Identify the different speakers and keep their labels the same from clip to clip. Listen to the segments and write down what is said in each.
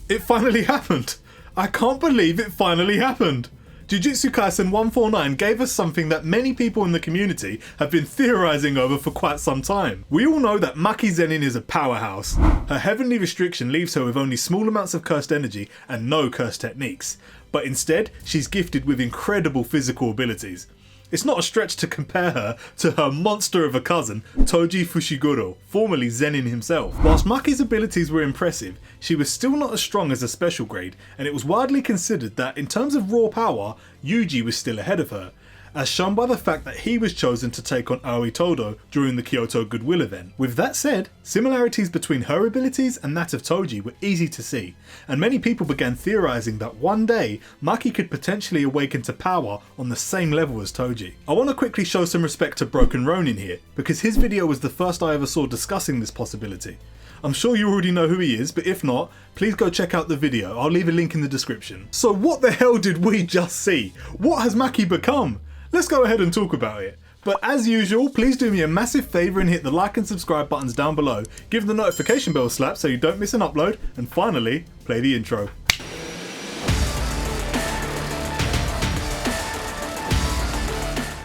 Speaker 1: It finally happened! I can't believe it finally happened! Jujutsu Kaisen 149 gave us something that many people in the community have been theorising over for quite some time. We all know that Maki Zenin is a powerhouse. Her heavenly restriction leaves her with only small amounts of cursed energy and no cursed techniques, but instead she's gifted with incredible physical abilities. It's not a stretch to compare her to her monster of a cousin, Toji Fushiguro, formerly Zenin himself. Whilst Maki's abilities were impressive, she was still not as strong as a special grade, and it was widely considered that in terms of raw power, Yuji was still ahead of her, as shown by the fact that he was chosen to take on Aoi Todo during the Kyoto Goodwill event. With that said, similarities between her abilities and that of Toji were easy to see, and many people began theorising that one day Maki could potentially awaken to power on the same level as Toji. I want to quickly show some respect to Broken Ronin here, because his video was the first I ever saw discussing this possibility. I'm sure you already know who he is, but if not, please go check out the video. I'll leave a link in the description. So what the hell did we just see? What has Maki become? Let's go ahead and talk about it. But as usual, please do me a massive favour and hit the like and subscribe buttons down below, give the notification bell a slap so you don't miss an upload, and finally, play the intro.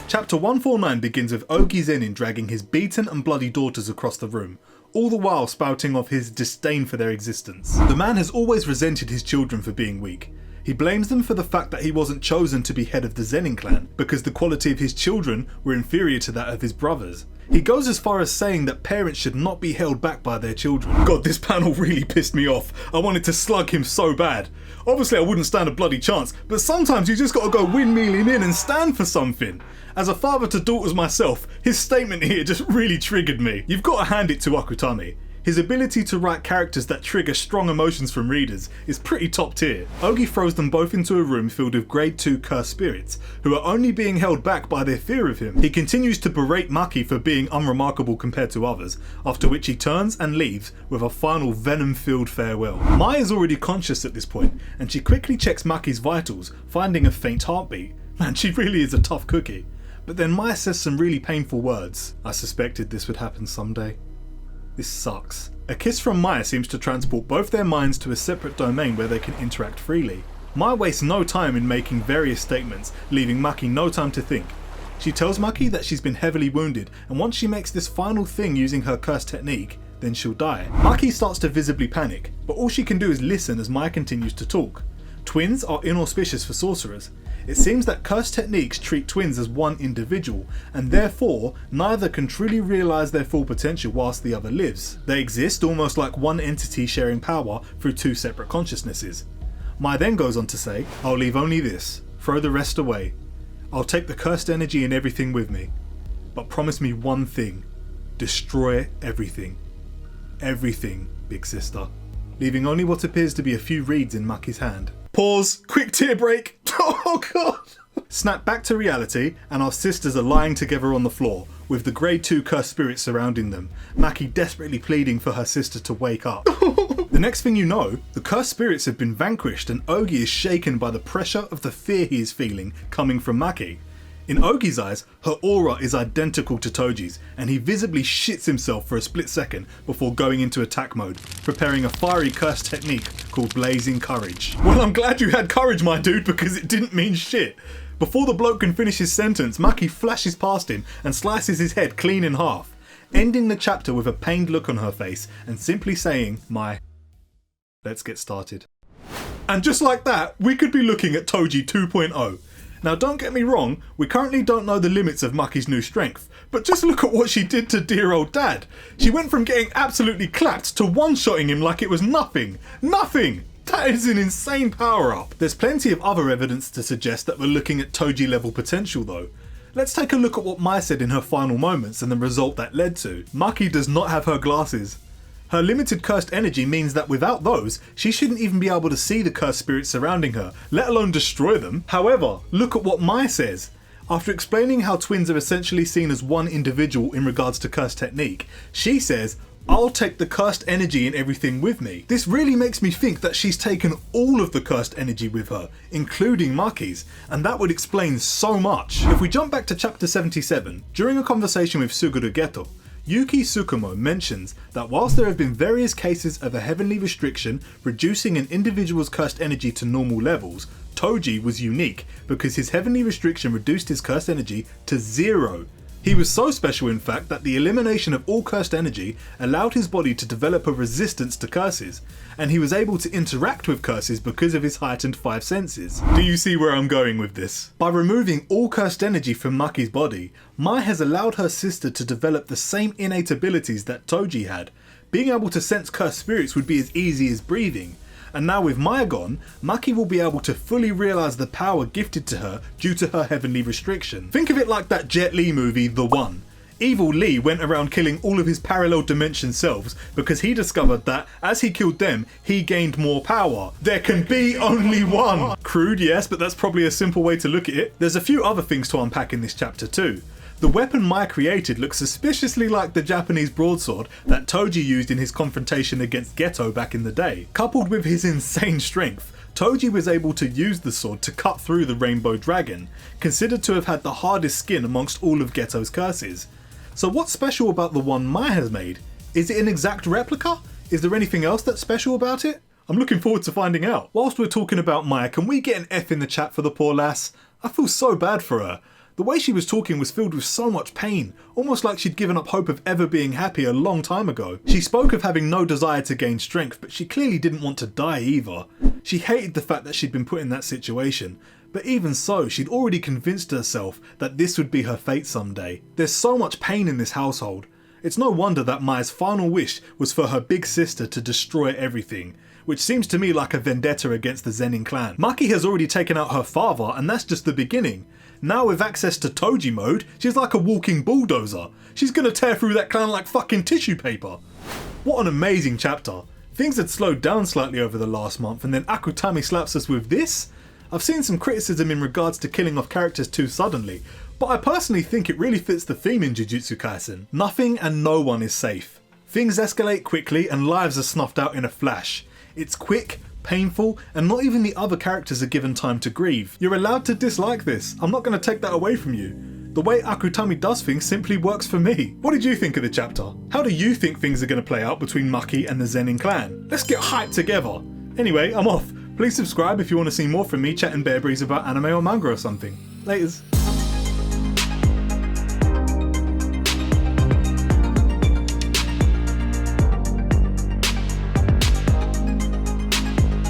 Speaker 1: Chapter 149 begins with Ogi Zenin dragging his beaten and bloody daughters across the room, all the while spouting off his disdain for their existence. The man has always resented his children for being weak. He blames them for the fact that he wasn't chosen to be head of the Zenin clan, because the quality of his children were inferior to that of his brothers. He goes as far as saying that parents should not be held back by their children. God, this panel really pissed me off. I wanted to slug him so bad. Obviously I wouldn't stand a bloody chance, but sometimes you just gotta go windmilling in and stand for something. As a father to daughters myself, his statement here just really triggered me. You've got to hand it to Akutami. His ability to write characters that trigger strong emotions from readers is pretty top tier. Ogi throws them both into a room filled with grade 2 cursed spirits, who are only being held back by their fear of him. He continues to berate Maki for being unremarkable compared to others, after which he turns and leaves with a final venom-filled farewell. Mai is already conscious at this point, and she quickly checks Maki's vitals, finding a faint heartbeat. Man, she really is a tough cookie. But then Mai says some really painful words. I suspected this would happen someday. This sucks. A kiss from Mai seems to transport both their minds to a separate domain where they can interact freely. Mai wastes no time in making various statements, leaving Maki no time to think. She tells Maki that she's been heavily wounded, and once she makes this final thing using her cursed technique, then she'll die. Maki starts to visibly panic, but all she can do is listen as Mai continues to talk. Twins are inauspicious for sorcerers. It seems that cursed techniques treat twins as one individual, and therefore neither can truly realise their full potential whilst the other lives. They exist almost like one entity sharing power through two separate consciousnesses. Mai then goes on to say, I'll leave only this, throw the rest away. I'll take the cursed energy and everything with me. But promise me one thing, destroy everything. Everything, big sister. Leaving only what appears to be a few reeds in Maki's hand. Pause, quick tear break. Oh god! Snap back to reality, and our sisters are lying together on the floor, with the grade 2 cursed spirits surrounding them, Maki desperately pleading for her sister to wake up. The next thing you know, the cursed spirits have been vanquished and Ogi is shaken by the pressure of the fear he is feeling coming from Maki. In Ogi's eyes, her aura is identical to Toji's, and he visibly shits himself for a split second before going into attack mode, preparing a fiery cursed technique called Blazing Courage. Well, I'm glad you had courage, my dude, because it didn't mean shit. Before the bloke can finish his sentence, Maki flashes past him and slices his head clean in half, ending the chapter with a pained look on her face and simply saying, let's get started. And just like that, we could be looking at Toji 2.0. Now don't get me wrong, we currently don't know the limits of Maki's new strength, but just look at what she did to dear old dad. She went from getting absolutely clapped to one-shotting him like it was nothing. Nothing! That is an insane power-up. There's plenty of other evidence to suggest that we're looking at Toji level potential though. Let's take a look at what Mai said in her final moments and the result that led to. Maki does not have her glasses. Her limited cursed energy means that without those, she shouldn't even be able to see the cursed spirits surrounding her, let alone destroy them. However, look at what Mai says. After explaining how twins are essentially seen as one individual in regards to cursed technique, she says, I'll take the cursed energy and everything with me. This really makes me think that she's taken all of the cursed energy with her, including Maki's, and that would explain so much. If we jump back to chapter 77, during a conversation with Suguru Geto, Yuki Tsukumo mentions that whilst there have been various cases of a heavenly restriction reducing an individual's cursed energy to normal levels, Toji was unique because his heavenly restriction reduced his cursed energy to 0. He was so special in fact that the elimination of all cursed energy allowed his body to develop a resistance to curses, and he was able to interact with curses because of his heightened 5 senses. Do you see where I'm going with this? By removing all cursed energy from Maki's body, Mai has allowed her sister to develop the same innate abilities that Toji had. Being able to sense cursed spirits would be as easy as breathing. And now with Maya gone, Maki will be able to fully realise the power gifted to her due to her heavenly restriction. Think of it like that Jet Li movie, The One. Evil Lee went around killing all of his parallel dimension selves because he discovered that as he killed them, he gained more power. There can be only one! Crude, yes, but that's probably a simple way to look at it. There's a few other things to unpack in this chapter too. The weapon Mai created looks suspiciously like the Japanese broadsword that Toji used in his confrontation against Geto back in the day. Coupled with his insane strength, Toji was able to use the sword to cut through the Rainbow Dragon, considered to have had the hardest skin amongst all of Geto's curses. So what's special about the one Mai has made? Is it an exact replica? Is there anything else that's special about it? I'm looking forward to finding out. Whilst we're talking about Mai, can we get an F in the chat for the poor lass? I feel so bad for her. The way she was talking was filled with so much pain, almost like she'd given up hope of ever being happy a long time ago. She spoke of having no desire to gain strength, but she clearly didn't want to die either. She hated the fact that she'd been put in that situation, but even so, she'd already convinced herself that this would be her fate someday. There's so much pain in this household. It's no wonder that Mai's final wish was for her big sister to destroy everything, which seems to me like a vendetta against the Zenin clan. Maki has already taken out her father, and that's just the beginning. Now with access to Toji mode, she's like a walking bulldozer. She's gonna tear through that clan like fucking tissue paper. What an amazing chapter. Things had slowed down slightly over the last month, and then Akutami slaps us with this? I've seen some criticism in regards to killing off characters too suddenly, but I personally think it really fits the theme in Jujutsu Kaisen. Nothing and no one is safe. Things escalate quickly and lives are snuffed out in a flash. It's quick, painful, and not even the other characters are given time to grieve. You're allowed to dislike this, I'm not going to take that away from you. The way Akutami does things simply works for me. What did you think of the chapter? How do you think things are going to play out between Maki and the Zenin clan? Let's get hyped together. Anyway, I'm off. Please subscribe if you want to see more from me chatting bear breeze about anime or manga or something. Laters.